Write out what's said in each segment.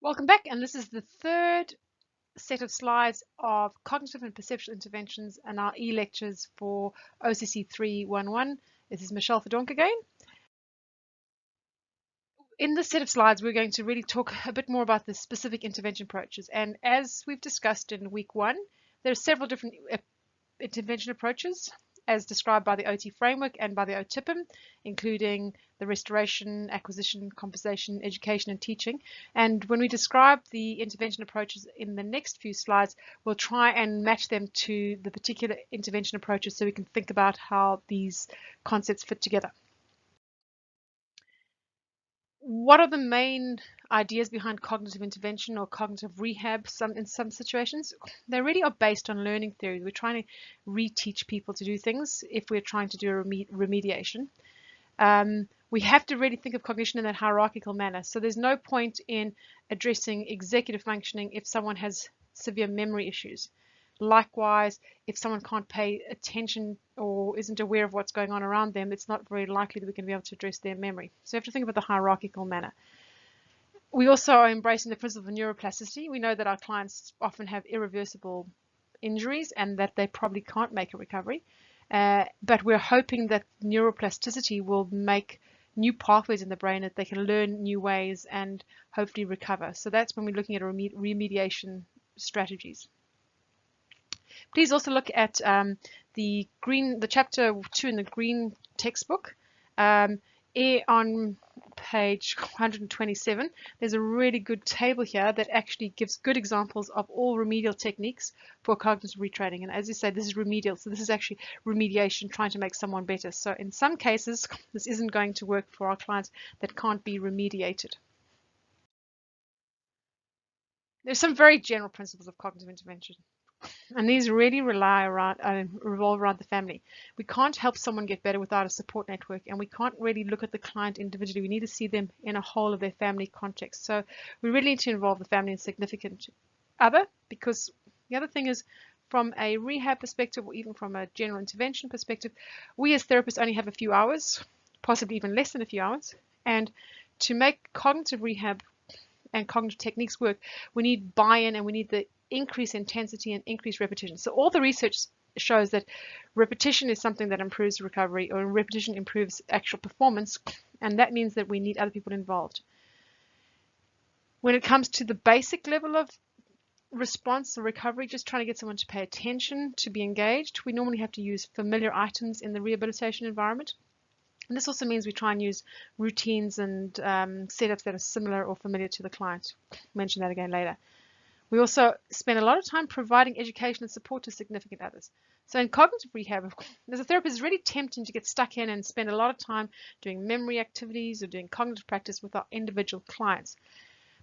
Welcome back, and this is the third set of slides of cognitive and perceptual interventions and our e-lectures for OCC311. This is Michelle Verdonk again. In this set of slides, we're going to really talk a bit more about the specific intervention approaches. And as we've discussed in week one, there are several different intervention approaches as described by the OT framework and by the OTIPM, including the restoration, acquisition, compensation, education, and teaching. And when we describe the intervention approaches in the next few slides, we'll try and match them to the particular intervention approaches so we can think about how these concepts fit together. What are the main ideas behind cognitive intervention or cognitive rehab in some situations? They really are based on learning theory. We're trying to reteach people to do things if we're trying to do a remediation. We have to really think of cognition in that hierarchical manner. So there's no point in addressing executive functioning if someone has severe memory issues. Likewise, if someone can't pay attention or isn't aware of what's going on around them, it's not very likely that we can be able to address their memory. So you have to think about the hierarchical manner. We also are embracing the principle of neuroplasticity. We know that our clients often have irreversible injuries and that they probably can't make a recovery. But we're hoping that neuroplasticity will make new pathways in the brain that they can learn new ways and hopefully recover. So that's when we're looking at remediation strategies. Please also look at the chapter 2 in the green textbook. On page 127, there's a really good table here that actually gives good examples of all remedial techniques for cognitive retraining. And as you say, this is remedial, so this is actually remediation, trying to make someone better. So in some cases, this isn't going to work for our clients that can't be remediated. There's some very general principles of cognitive intervention. And these really revolve around the family. We can't help someone get better without a support network, and we can't really look at the client individually. We need to see them in a whole of their family context. So we really need to involve the family and significant other, because the other thing is, from a rehab perspective or even from a general intervention perspective, we as therapists only have a few hours, possibly even less than a few hours. And to make cognitive rehab and cognitive techniques work, we need buy-in and we need the increase intensity and increase repetition. So all the research shows that repetition is something that improves recovery, or repetition improves actual performance, and that means that we need other people involved. When it comes to the basic level of response or recovery, just trying to get someone to pay attention, to be engaged, we normally have to use familiar items in the rehabilitation environment. And this also means we try and use routines and setups that are similar or familiar to the client. I'll mention that again later. We also spend a lot of time providing education and support to significant others. So in cognitive rehab, as a therapist, it's really tempting to get stuck in and spend a lot of time doing memory activities or doing cognitive practice with our individual clients.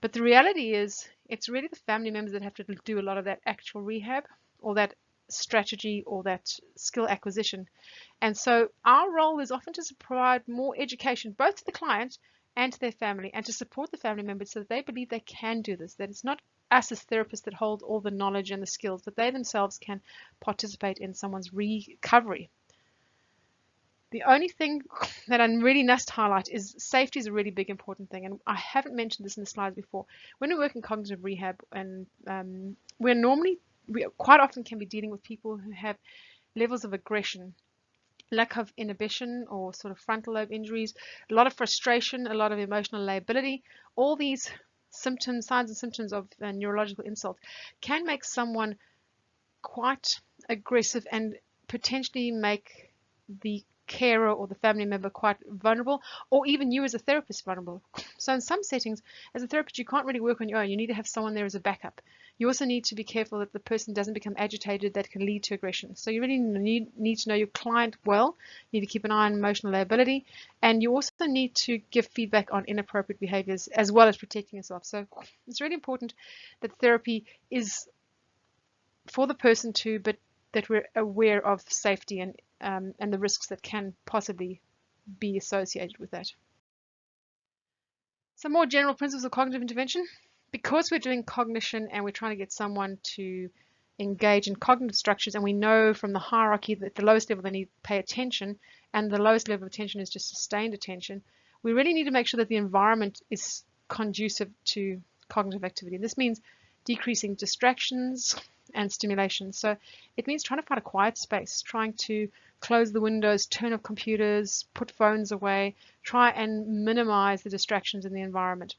But the reality is, it's really the family members that have to do a lot of that actual rehab or that strategy or that skill acquisition. And so our role is often to provide more education, both to the client and to their family, and to support the family members so that they believe they can do this, that it's not us as therapists that hold all the knowledge and the skills, but they themselves can participate in someone's recovery. The only thing that I really must highlight is safety is a really big important thing, and I haven't mentioned this in the slides before. When we work in cognitive rehab, and we quite often can be dealing with people who have levels of aggression, lack of inhibition or sort of frontal lobe injuries, a lot of frustration, a lot of emotional liability. All these symptoms, signs and symptoms of neurological insult can make someone quite aggressive and potentially make the carer or the family member quite vulnerable, or even you as a therapist vulnerable. So in some settings, as a therapist, you can't really work on your own. You need to have someone there as a backup. You also need to be careful that the person doesn't become agitated. That can lead to aggression. So you really need to know your client well. You need to keep an eye on emotional liability, and you also need to give feedback on inappropriate behaviors as well as protecting yourself. So it's really important that therapy is for the person too, but that we're aware of safety and the risks that can possibly be associated with that. Some more general principles of cognitive intervention. Because we're doing cognition and we're trying to get someone to engage in cognitive structures, and we know from the hierarchy that the lowest level they need to pay attention, and the lowest level of attention is just sustained attention, we really need to make sure that the environment is conducive to cognitive activity. This means decreasing distractions and stimulation. So it means trying to find a quiet space, trying to close the windows, turn off computers, put phones away, try and minimize the distractions in the environment.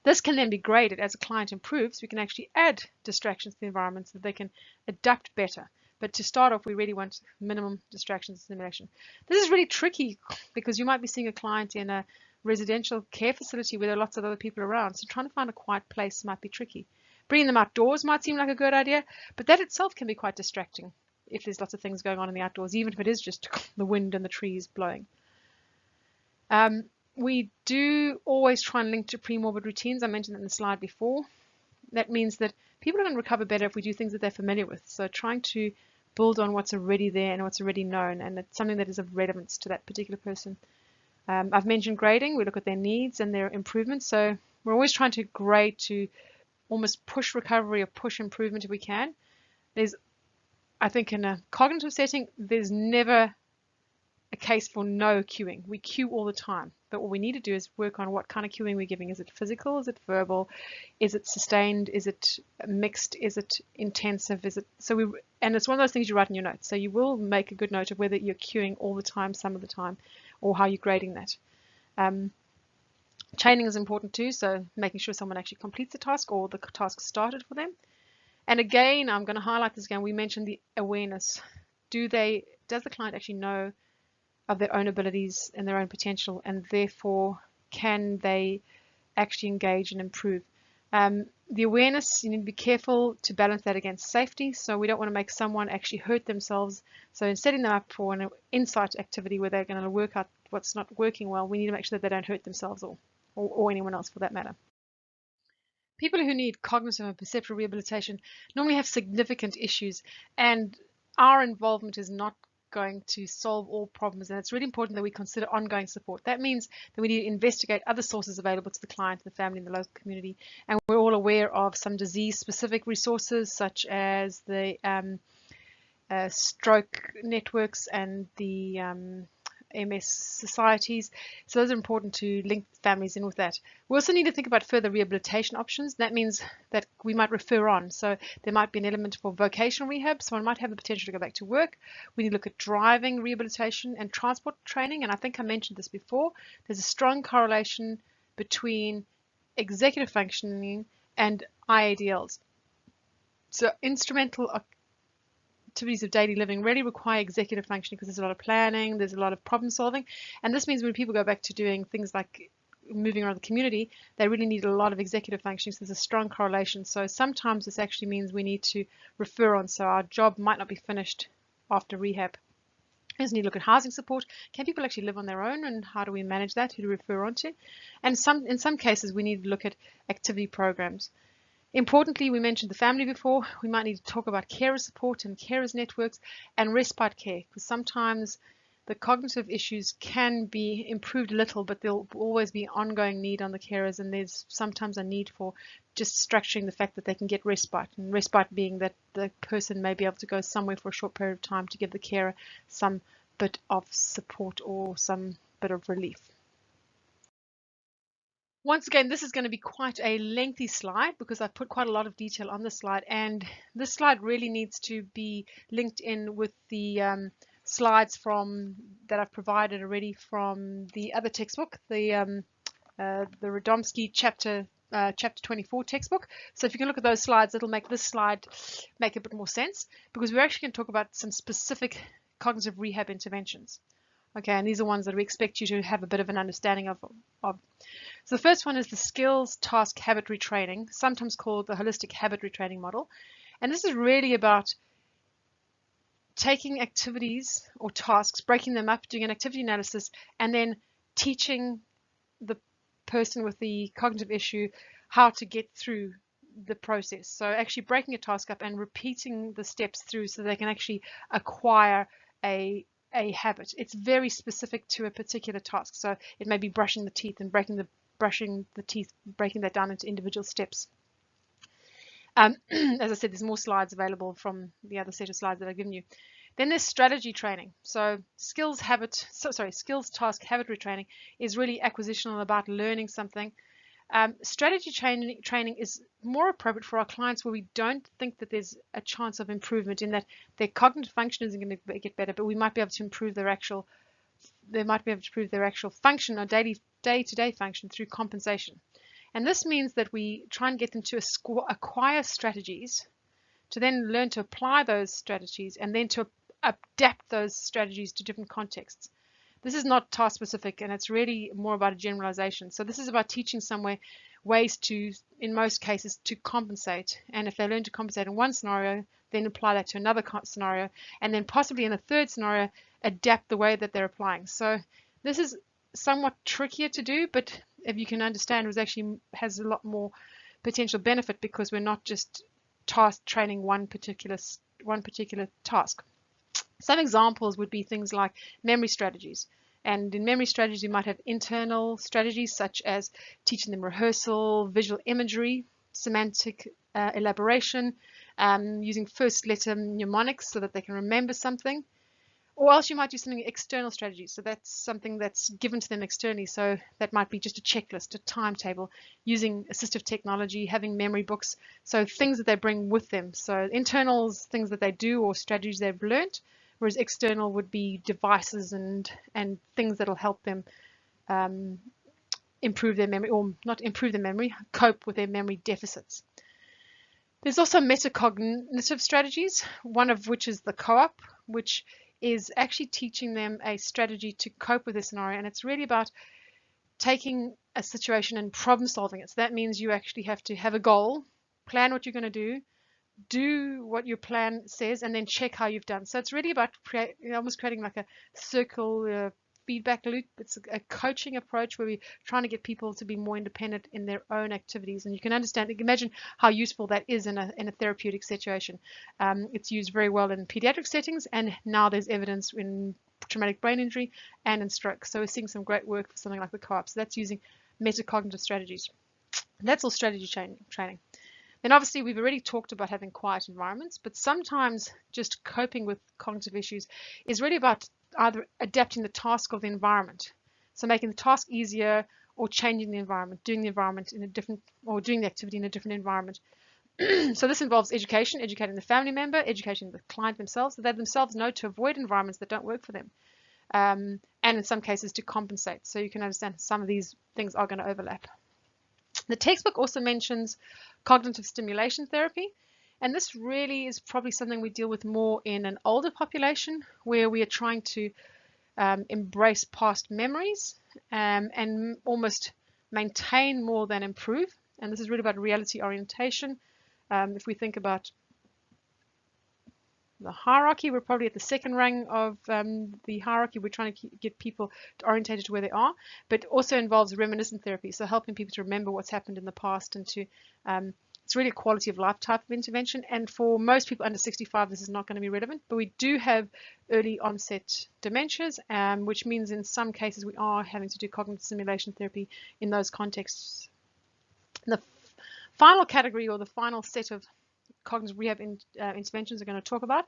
This can then be graded as a client improves. We can actually add distractions to the environment so that they can adapt better. But to start off, we really want minimum distractions and stimulation. This is really tricky because you might be seeing a client in a residential care facility where there are lots of other people around. So trying to find a quiet place might be tricky. Bringing them outdoors might seem like a good idea, but that itself can be quite distracting if there's lots of things going on in the outdoors, even if it is just the wind and the trees blowing. We do always try and link to pre-morbid routines. I mentioned that in the slide before. That means that people are going to recover better if we do things that they're familiar with. So trying to build on what's already there and what's already known, and it's something that is of relevance to that particular person. I've mentioned grading. We look at their needs and their improvements. So we're always trying to grade to almost push recovery or push improvement if we can. I think in a cognitive setting, there's never a case for no cueing. We cue all the time, but what we need to do is work on what kind of cueing we're giving. Is it physical? Is it verbal? Is it sustained? Is it mixed? Is it intensive? And it's one of those things you write in your notes. So you will make a good note of whether you're cueing all the time, some of the time, or how you're grading that. Training is important too, so making sure someone actually completes the task or the task started for them. And again, I'm going to highlight this again. We mentioned the awareness. Does the client actually know of their own abilities and their own potential, and therefore can they actually engage and improve? The awareness, you need to be careful to balance that against safety. So we don't want to make someone actually hurt themselves. So in setting them up for an insight activity where they're going to work out what's not working well, we need to make sure that they don't hurt themselves or anyone else for that matter. People who need cognitive and perceptual rehabilitation normally have significant issues, and our involvement is not going to solve all problems, and it's really important that we consider ongoing support. That means that we need to investigate other sources available to the client, the family, and the local community, and we're all aware of some disease-specific resources such as the stroke networks and the MS societies. So those are important to link families in with that. We also need to think about further rehabilitation options. That means that we might refer on. So there might be an element for vocational rehab. Someone might have the potential to go back to work. We need to look at driving rehabilitation and transport training. And I think I mentioned this before. There's a strong correlation between executive functioning and IADLs. So instrumental activities of daily living really require executive functioning because there's a lot of planning, there's a lot of problem solving, and this means when people go back to doing things like moving around the community, they really need a lot of executive functioning, so there's a strong correlation. So sometimes this actually means we need to refer on, so our job might not be finished after rehab. We just need to look at housing support. Can people actually live on their own, and how do we manage that? Who to refer on to? And in some cases we need to look at activity programs. Importantly, we mentioned the family before. We might need to talk about carer support and carers networks and respite care, because sometimes the cognitive issues can be improved a little, but there'll always be ongoing need on the carers, and there's sometimes a need for just structuring the fact that they can get respite, and respite being that the person may be able to go somewhere for a short period of time to give the carer some bit of support or some bit of relief. Once again, this is going to be quite a lengthy slide because I've put quite a lot of detail on this slide, and this slide really needs to be linked in with the slides that I've provided already from the other textbook, the Radomski chapter 24 textbook. So if you can look at those slides, it'll make this slide make a bit more sense, because we're actually going to talk about some specific cognitive rehab interventions. Okay, and these are ones that we expect you to have a bit of an understanding of. So the first one is the skills task habit retraining, sometimes called the holistic habit retraining model. And this is really about taking activities or tasks, breaking them up, doing an activity analysis, and then teaching the person with the cognitive issue how to get through the process. So actually breaking a task up and repeating the steps through so they can actually acquire a habit. It's very specific to a particular task. So it may be brushing the teeth and breaking that down into individual steps. As I said, there's more slides available from the other set of slides that I've given you. Then there's strategy training. So skills task habit retraining is really acquisitional, about learning something. Strategy training is more appropriate for our clients where we don't think that there's a chance of improvement, in that their cognitive function isn't going to get better, but we might be able to improve their actual function or day-to-day function through compensation. And this means that we try and get them to acquire strategies, to then learn to apply those strategies, and then to adapt those strategies to different contexts. This is not task specific, and it's really more about a generalization. So this is about teaching ways to, in most cases, to compensate. And if they learn to compensate in one scenario, then apply that to another scenario, and then possibly in a third scenario, adapt the way that they're applying. So this is somewhat trickier to do, but if you can understand, it actually has a lot more potential benefit, because we're not just task training one particular task. Some examples would be things like memory strategies. And in memory strategies, you might have internal strategies such as teaching them rehearsal, visual imagery, semantic elaboration, using first letter mnemonics so that they can remember something. Or else you might do something external strategies. So that's something that's given to them externally. So that might be just a checklist, a timetable, using assistive technology, having memory books. So things that they bring with them. So internals, things that they do or strategies they've learned, whereas external would be devices and things that'll help them improve their memory, or not improve their memory, cope with their memory deficits. There's also metacognitive strategies, one of which is the co-op, which is actually teaching them a strategy to cope with this scenario. And it's really about taking a situation and problem solving it. So that means you actually have to have a goal, plan what you're going to do what your plan says, and then check how you've done. So it's really about almost creating like a circle feedback loop. It's a coaching approach where we're trying to get people to be more independent in their own activities. And you can imagine how useful that is in a therapeutic situation. It's used very well in pediatric settings, and now there's evidence in traumatic brain injury and in stroke. So we're seeing some great work for something like the co-op. So that's using metacognitive strategies. That's all strategy training. Then obviously we've already talked about having quiet environments, but sometimes just coping with cognitive issues is really about either adapting the task of the environment. So making the task easier, or changing the environment, doing the environment in a different, or doing the activity in a different environment. So this involves educating the family member, educating the client themselves, so they themselves know to avoid environments that don't work for them. And in some cases to compensate. So you can understand some of these things are going to overlap. The textbook also mentions cognitive stimulation therapy, and this really is probably something we deal with more in an older population, where we are trying to embrace past memories and almost maintain more than improve. And this is really about reality orientation. If we think about the hierarchy, we're probably at the second rung of the hierarchy. We're trying to get people orientated to where they are, but also involves reminiscent therapy, so helping people to remember what's happened in the past, and to it's really a quality of life type of intervention. And for most people under 65, this is not going to be relevant, but we do have early onset dementias, which means in some cases we are having to do cognitive stimulation therapy in those contexts. The final category, or the final set of cognitive rehab interventions we're going to talk about,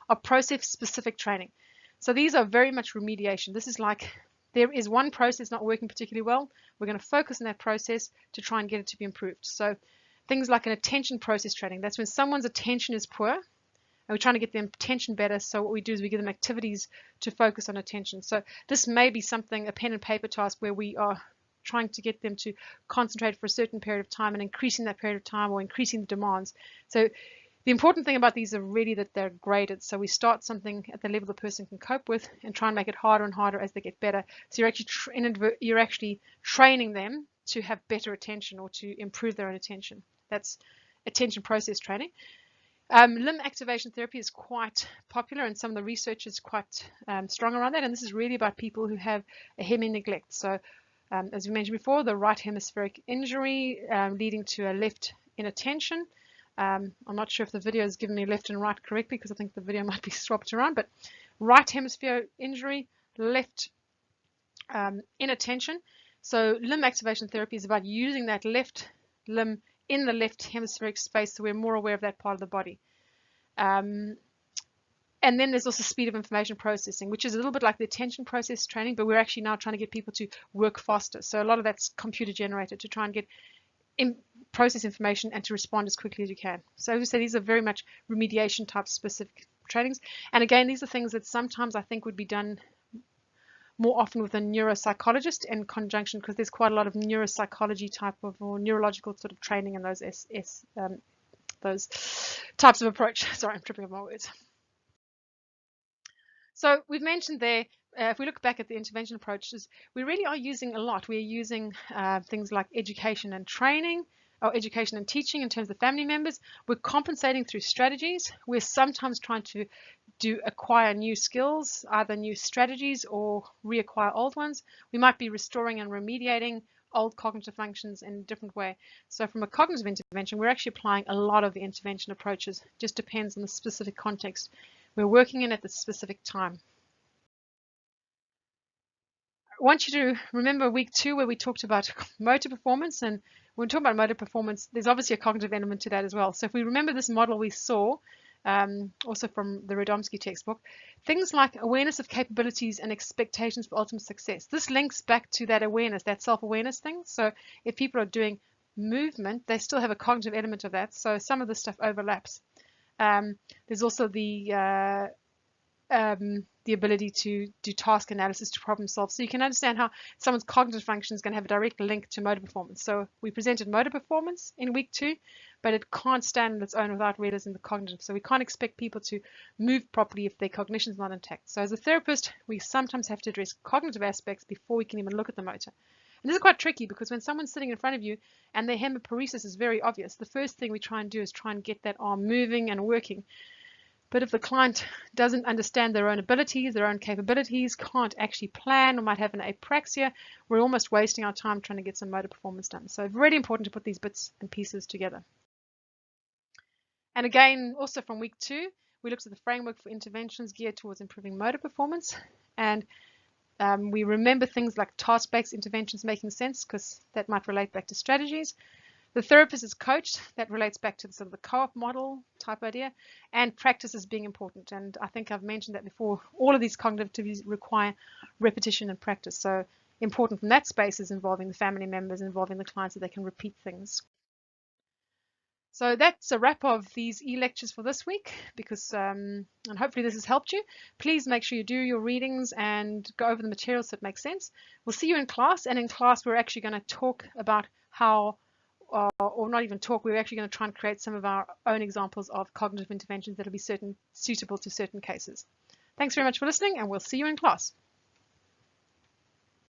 are process-specific training. So these are very much remediation. This is like, there is one process not working particularly well. We're going to focus on that process to try and get it to be improved. So things like an attention process training. That's when someone's attention is poor, and we're trying to get their attention better. So what we do is we give them activities to focus on attention. So this may be something, a pen and paper task, where we are trying to get them to concentrate for a certain period of time and increasing that period of time, or increasing the demands. So the important thing about these are really that they're graded. So we start something at the level the person can cope with and try and make it harder and harder as they get better. So you're actually training them to have better attention, or to improve their own attention. That's attention process training. Limb activation therapy is quite popular, and some of the research is quite strong around that. And this is really about people who have a hemi-neglect. So as we mentioned before, the right hemispheric injury leading to a left inattention. I'm not sure if the video has given me left and right correctly, because I think the video might be swapped around, but right hemisphere injury, left inattention. So limb activation therapy is about using that left limb in the left hemispheric space, so we're more aware of that part of the body. And then there's also speed of information processing, which is a little bit like the attention process training, but we're actually now trying to get people to work faster. So a lot of that's computer generated to try and get process information and to respond as quickly as you can. So as we say, these are very much remediation type specific trainings. And again, these are things that sometimes I think would be done more often with a neuropsychologist in conjunction, because there's quite a lot of neuropsychology type of or neurological sort of training in those those types of approach. Sorry, I'm tripping over my words. So we've mentioned there, if we look back at the intervention approaches, we really are using a lot. We're using things like education and training, or education and teaching in terms of family members. We're compensating through strategies. We're sometimes trying to acquire new skills, either new strategies or reacquire old ones. We might be restoring and remediating old cognitive functions in a different way. So from a cognitive intervention, we're actually applying a lot of the intervention approaches. Just depends on the specific context we're working in at the specific time. I want you to remember week 2 where we talked about motor performance, and when we talk about motor performance, there's obviously a cognitive element to that as well. So if we remember this model we saw, also from the Radomski textbook, things like awareness of capabilities and expectations for ultimate success. This links back to that awareness, that self-awareness thing. So if people are doing movement, they still have a cognitive element of that. So some of this stuff overlaps. There's also the ability to do task analysis to problem solve. So you can understand how someone's cognitive function is going to have a direct link to motor performance. So we presented motor performance in week 2, but it can't stand on its own without realizing the cognitive. So we can't expect people to move properly if their cognition is not intact. So as a therapist, we sometimes have to address cognitive aspects before we can even look at the motor. And this is quite tricky because when someone's sitting in front of you and their hemiparesis is very obvious, the first thing we try and do is try and get that arm moving and working. But if the client doesn't understand their own abilities, their own capabilities, can't actually plan, or might have an apraxia, we're almost wasting our time trying to get some motor performance done. So really important to put these bits and pieces together. And again, also from week 2, we looked at the framework for interventions geared towards improving motor performance. And we remember things like task-based interventions making sense because that might relate back to strategies. The therapist is coached. That relates back to the sort of the co-op model type idea, and practice is being important. And I think I've mentioned that before. All of these cognitive activities require repetition and practice. So important from that space is involving the family members, involving the clients, so they can repeat things. So that's a wrap of these e-lectures for this week, because and hopefully this has helped you. Please make sure you do your readings and go over the materials so it makes sense. We'll see you in class, and in class we're actually going to talk about how, or not even talk, we're actually going to try and create some of our own examples of cognitive interventions that will be suitable to certain cases. Thanks very much for listening, and we'll see you in class.